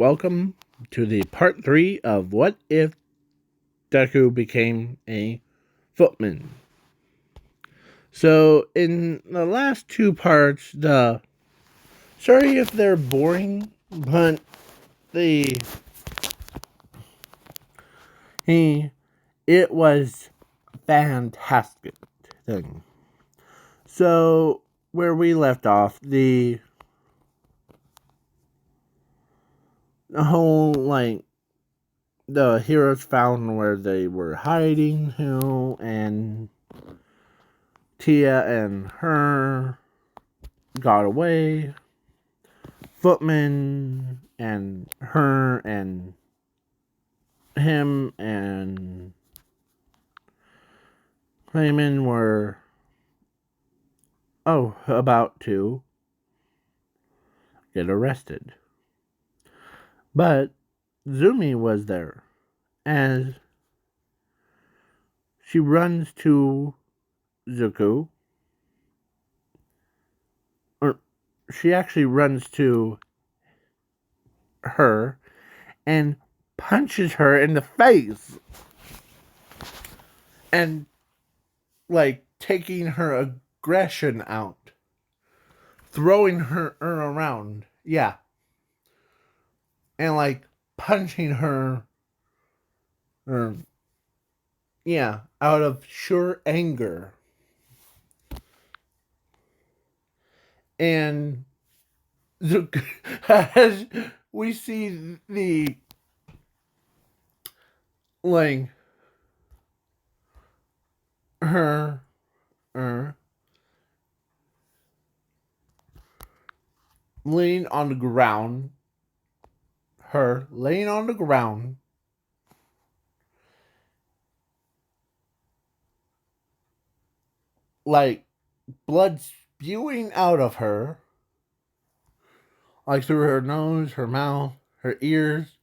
welcome to the part 3 of What If Deku Became a Footman. So, in the last two parts, sorry if they're boring, but it was fantastic thing. So, where we left off, the whole, the heroes found where they were hiding, and Tia and her got away. Footman and her and him and Clayman were about to get arrested. But Zumi was there as she runs to Zuko. Or she actually runs to her and punches her in the face. And taking her aggression out. Throwing her around. Yeah. And punching her out of sheer anger. And as we see the her laying on the ground, blood spewing out of her, through her nose, her mouth, her ears,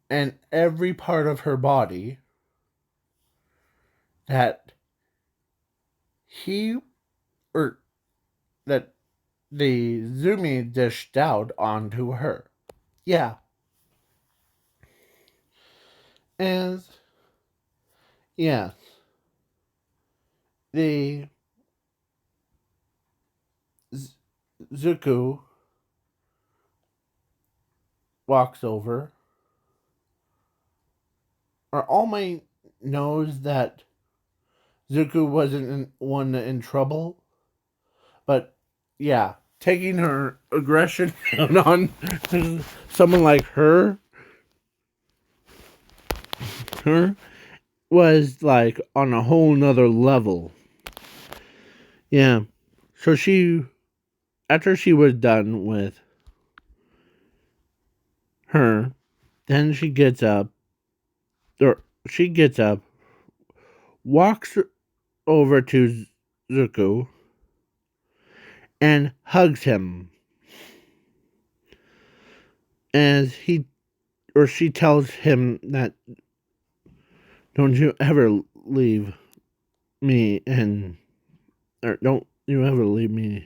and every part of her body that that the Zumi dished out onto her. Yeah. As yes, the Zuko walks over. Or All Might knows that Zuko wasn't in trouble, but yeah, taking her aggression out on someone like her was on a whole nother level. Yeah. So after she was done with her, then she gets up, walks over to Zuko, and hugs him. As she tells him that, don't you ever leave me, don't you ever leave me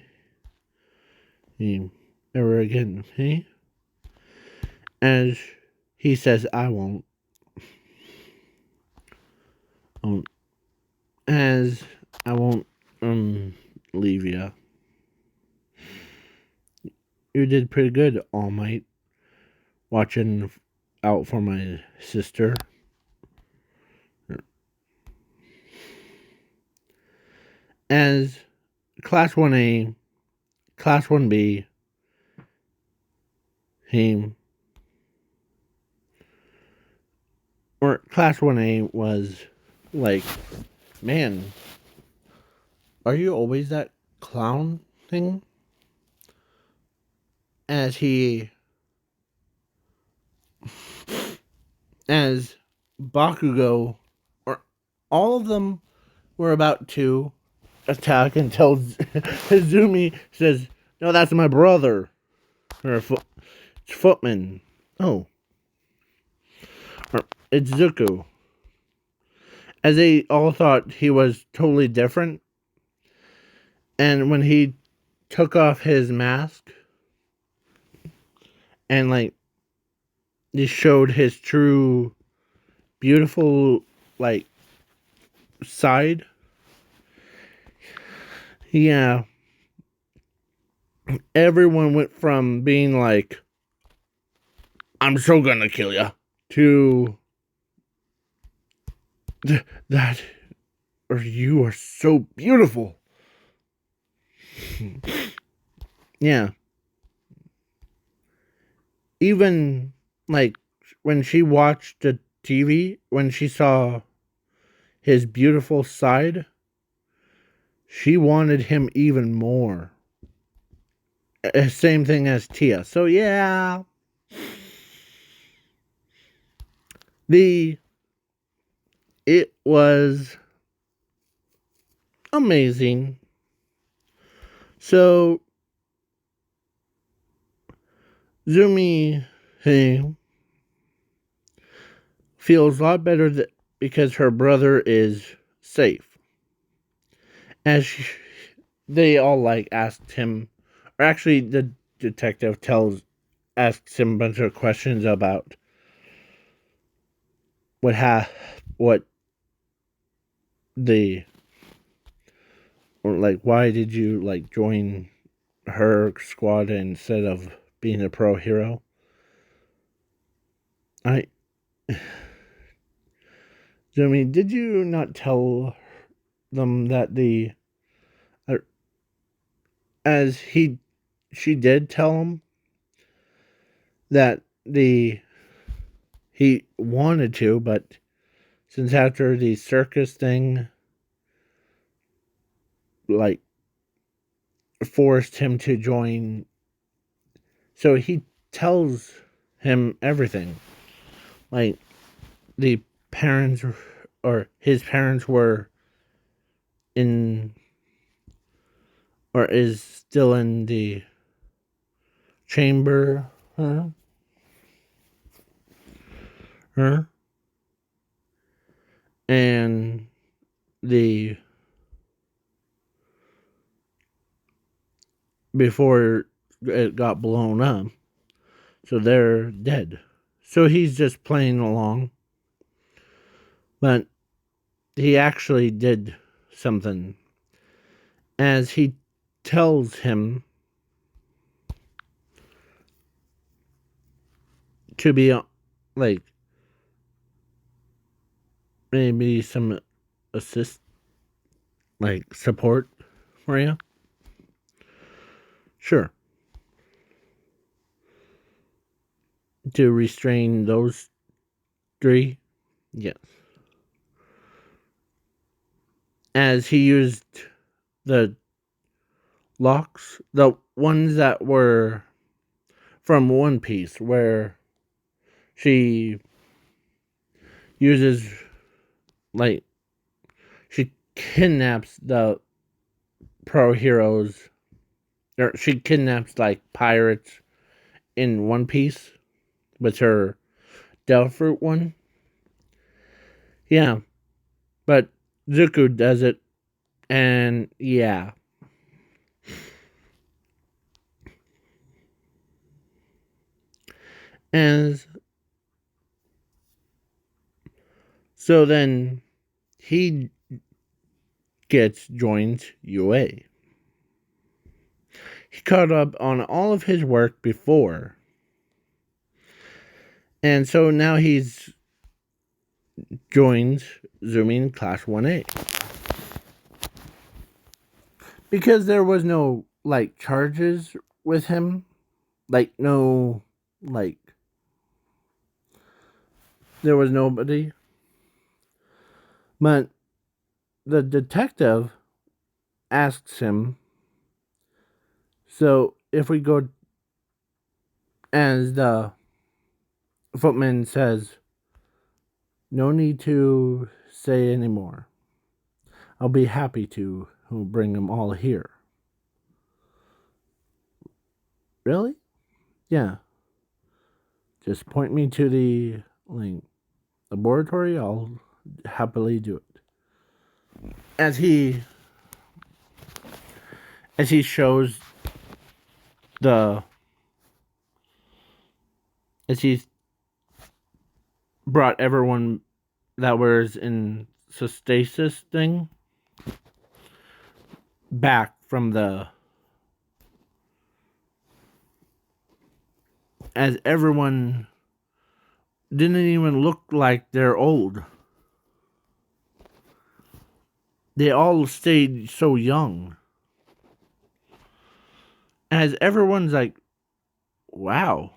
ever again, okay? As he says, I won't. As I won't leave you. You did pretty good, All Might, watching out for my sister. As Class 1A, Class 1B, Class 1A was man, are you always that clown thing? As Bakugo, all of them were about to attack until Izumi says, no, that's my brother. Or Footman. Oh. It's Zuko. As they all thought he was totally different. And when he took off his mask and like they showed his true beautiful like side. Yeah, everyone went from being like, I'm so gonna kill ya, to that, or you are so beautiful. Yeah. Even like when she watched the TV, when she saw his beautiful side, she wanted him even more. Same thing as Tia. So yeah, the it was amazing. So Zumi, hey, feels a lot better because her brother is safe. As they all like asked him, or actually the detective asks him a bunch of questions about what the, or like why did you like join her squad instead of being a pro hero. I Jimmy, did you not tell them that uh, as she did tell him that he wanted to, but since after the circus thing like forced him to join, so he tells him everything. Like the parents or his parents were in or is still in the chamber, huh? Huh? And the before it got blown up, so they're dead. So he's just playing along, but he actually did something as he tells him to be like maybe some assist like support for you. Sure. To restrain those three. Yes. As he used the locks, the ones that were from One Piece, where she uses like she kidnaps the pro heroes, or she kidnaps like pirates in One Piece with her Devil Fruit one. Yeah, but Zuko does it, and yeah. And so then he gets joined UA. He caught up on all of his work before. And so now he's joins Zooming Class 1A. Because there was no like charges with him. Like no like there was nobody. But the detective asks him, so if we go, as the footman says, no need to say anymore. I'll be happy to bring them all here. Really? Yeah. Just point me to the like laboratory. I'll happily do it. As he shows the as he brought everyone that was in stasis thing back from the, as everyone didn't even look like they're old. They all stayed so young. As everyone's like, wow,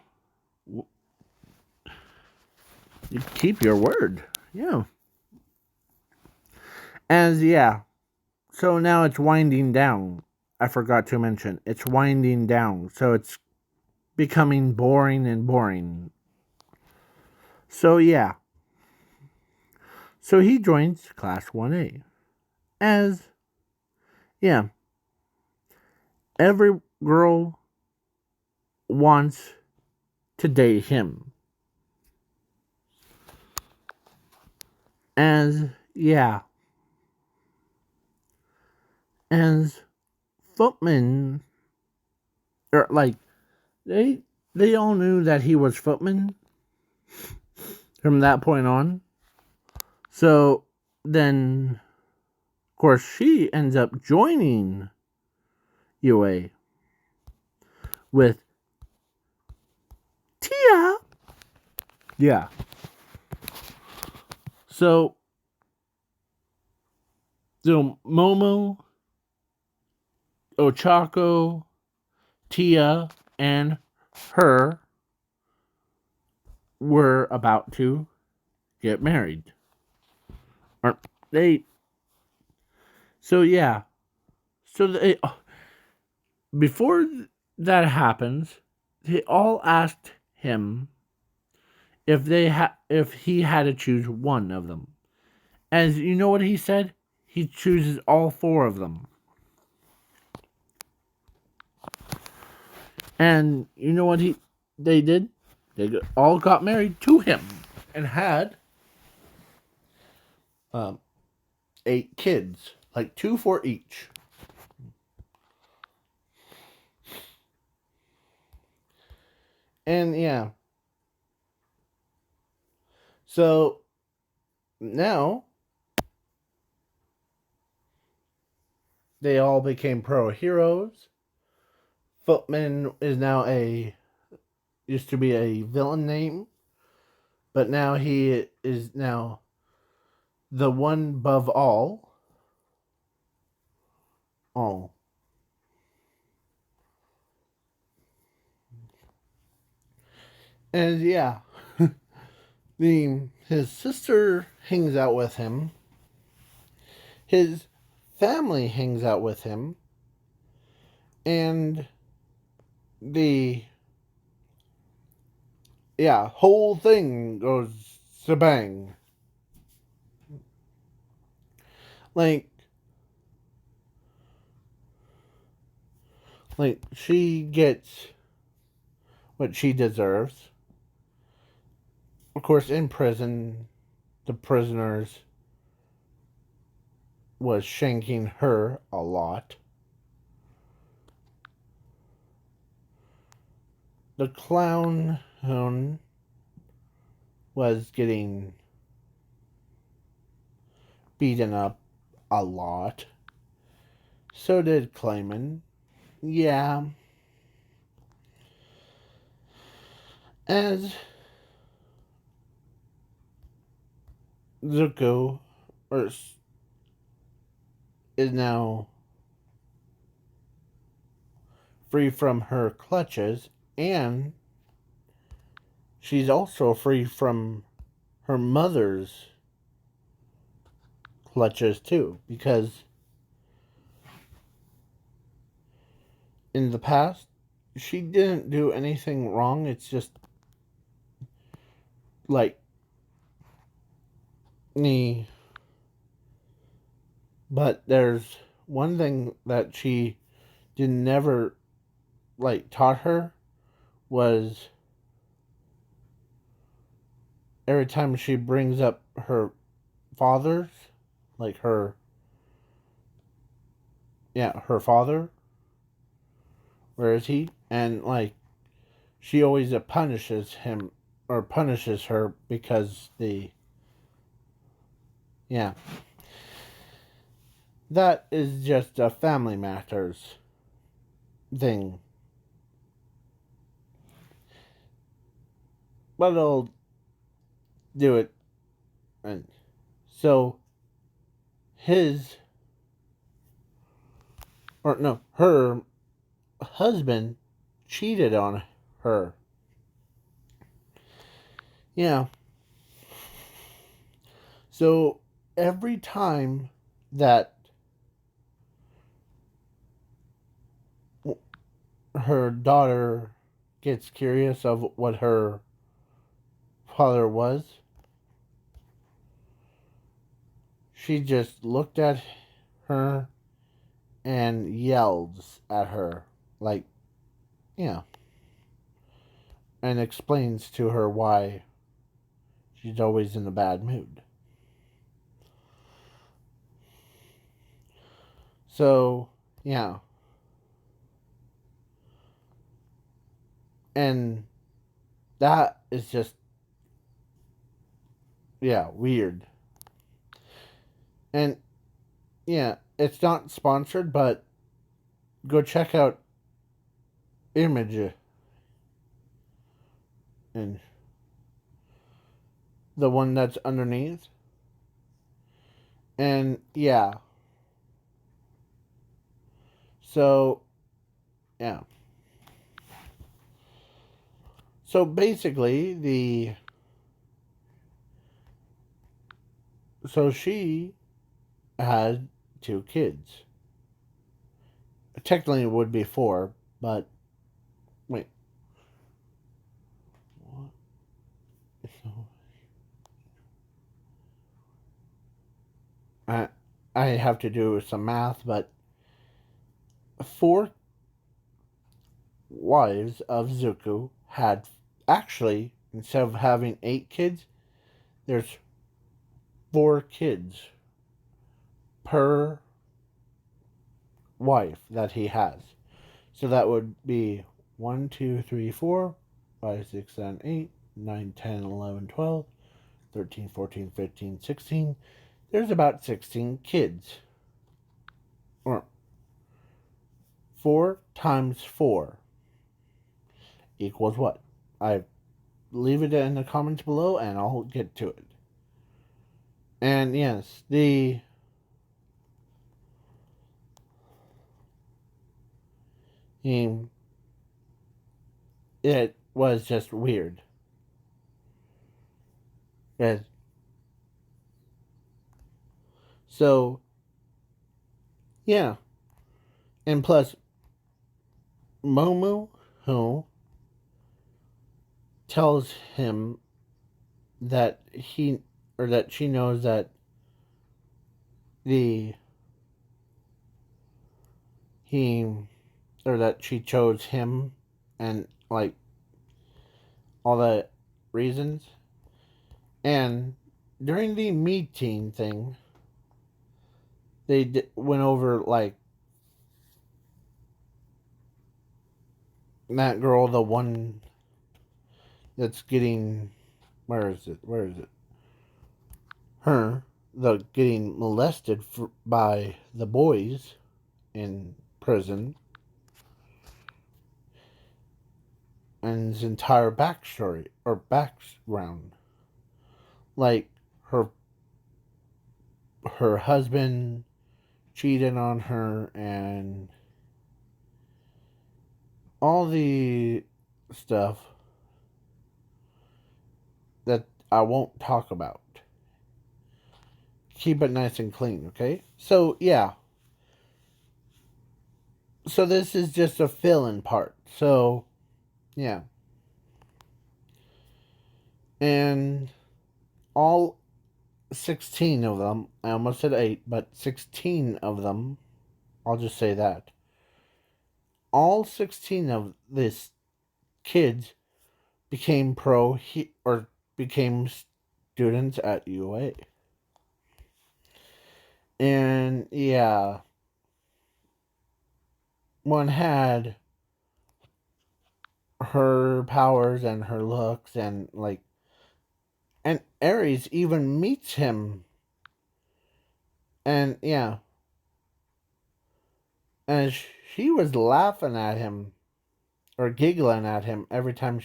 you keep your word. Yeah. As, yeah. So now it's winding down. I forgot to mention, it's winding down. So it's becoming boring and boring. So, yeah. So he joins Class 1A. As, yeah, every girl wants to date him. As, yeah. As footman, or like, they all knew that he was footman from that point on. So then, of course, she ends up joining UA with Tia. Yeah. So Momo, Ochako, Tia, and her were about to get married. Or they. So yeah. So they, before that happens, they all asked him if he had to choose one of them. As you know what he said? He chooses all four of them. And you know what they did? They all got married to him and had 8 kids, like 2 for each. And yeah. So now they all became pro heroes. Footman is now used to be a villain name, but now he is now the one above all. All. And yeah, his sister hangs out with him. His family hangs out with him. And the whole thing goes shebang. Like she gets what she deserves. Of course, in prison, the prisoners was shanking her a lot. The clown was getting beaten up a lot. So did Clayman. Yeah. As Zuko is now free from her clutches, and she's also free from her mother's clutches too, because in the past she didn't do anything wrong. It's just like me. But there's one thing that she did never taught her was every time she brings up her father's, like her father, where is he? And she always punishes him or punishes her because yeah, that is just a family matters thing. But it'll do it. And so his, or no, her husband cheated on her. Yeah. So every time that her daughter gets curious of what her father was, she just looked at her and yells at her, like, yeah, and explains to her why she's always in a bad mood. So, yeah. And that is just, yeah, weird. And, yeah, it's not sponsored, but go check out Image and the one that's underneath. And, yeah. So, yeah. So basically, so she had two kids. Technically, it would be four, but wait, what? I I have to do some math, but four wives of Zuko had actually, instead of having 8 kids, there's 4 kids per wife that he has. So that would be 1, 2, 3, 4, 5, 6, 7, 8, 9, 10, 11, 12, 13, 14, 15, 16. There's about 16 kids. Or 4 times 4 equals what? I leave it in the comments below and I'll get to it. And yes, the it was just weird. Yes. So yeah, and plus Momo, who tells him that he or that she knows that the he or that she chose him and like all the reasons. And during the meeting thing, they went over like that girl, the one that's getting, where is it? Where is it? Her, the getting molested by the boys in prison, and his entire backstory or background, like her husband cheated on her and all the stuff that I won't talk about. Keep it nice and clean, okay? So, yeah. So, this is just a fill in part. So, yeah. And all 16 of them, I almost said 8, but 16 of them, I'll just say that. All 16 of these kids became or became students at UA. And yeah, one had her powers and her looks, and like, and Ares even meets him, and yeah, and she was laughing at him or giggling at him every time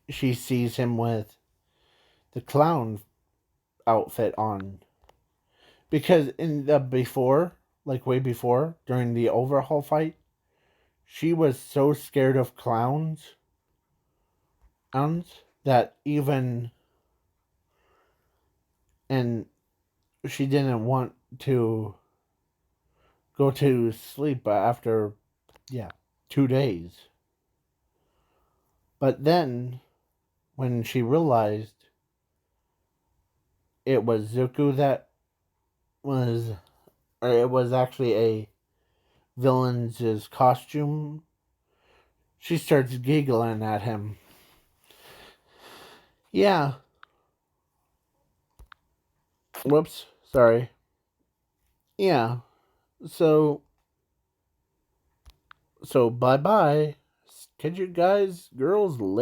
she sees him with the clown outfit on, because in the before, like way before, during the overhaul fight, she was so scared of clowns that even, and she didn't want to go to sleep after, yeah, 2 days. But then when she realized it was Zuko that was, or it was actually a villain's costume, she starts giggling at him. Yeah. Whoops. Sorry. Yeah. So bye bye. Catch you guys, girls, later.